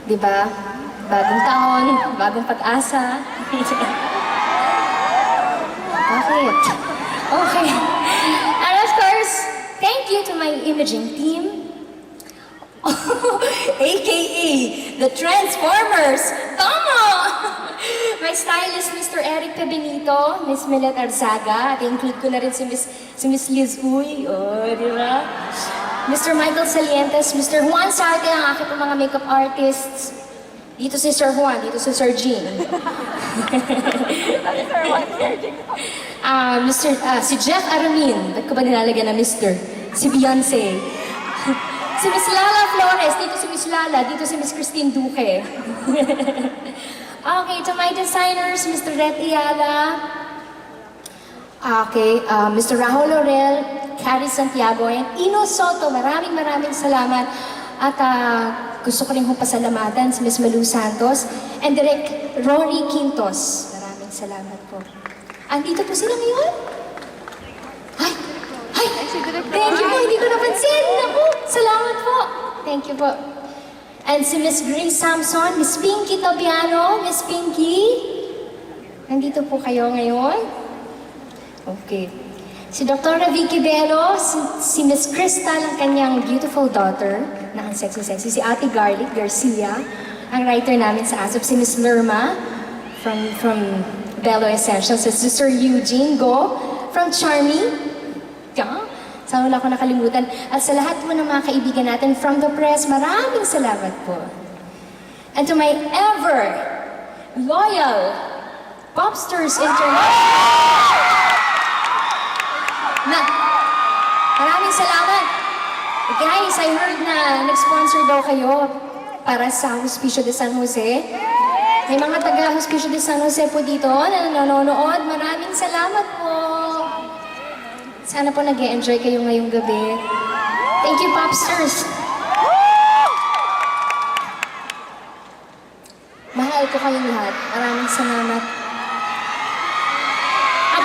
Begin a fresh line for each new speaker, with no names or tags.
Diba? Bagong taon, bagong pag-asa. Bakit? Okay. And of course, thank you to my imaging team. AKA, the Transformers! Tama! My stylist, Mr. Eric Pebenito, Miss Milet Arzaga, at include ko na rin si Miss Liz Uy, di ba? Mr. Michael Salientes, Mr. Juan Sarte, ang aking mga makeup artists. Dito si Sir Juan, dito si Sir Jean. Si Jeff Aramin, ba't ko ba nilalagyan na Mr.? Si Beyonce. Si Miss Lala Flores, dito si Miss Lala, dito si Miss Christine Duque. Okay, to my designers, Mr. Red Iala. Okay, Mr. Rahul Laurel, Carrie Santiago, and Ino Soto, maraming salamat. At gusto ko rin hong pasalamatan si Miss Malu Santos and Direk Rory Quintos. Maraming salamat po. Andito po sila ngayon? Ay! Thank you po, hindi ko napansin. Naku, salamat po. Thank you po. And si Miss Grace Samson, Miss Pinky Tobiano, Miss Pinky. Nandito po kayo ngayon? Okay. Si Dr. Vicky Bello, si Miss Crystal, ang kanyang beautiful daughter, na ang sexy-sexy, si Ate Garlic Garcia, ang writer namin sa ASAP, si Miss Lerma, from Bello Essentials, si Sir Eugene Go, from Charmy, sana wala ko nakalimutan. At sa lahat po ng mga kaibigan natin from the press, maraming salamat po. And to my ever loyal Popsters International, maraming salamat. Guys, I heard na nag-sponsor daw kayo para sa Hospicio de San Jose. May mga taga Hospicio de San Jose po dito na nanonood. Maraming salamat po. Sana po nag-e-enjoy kayo ngayong gabi. Thank you, Popsters. Mahal ko kayong lahat. Maraming salamat.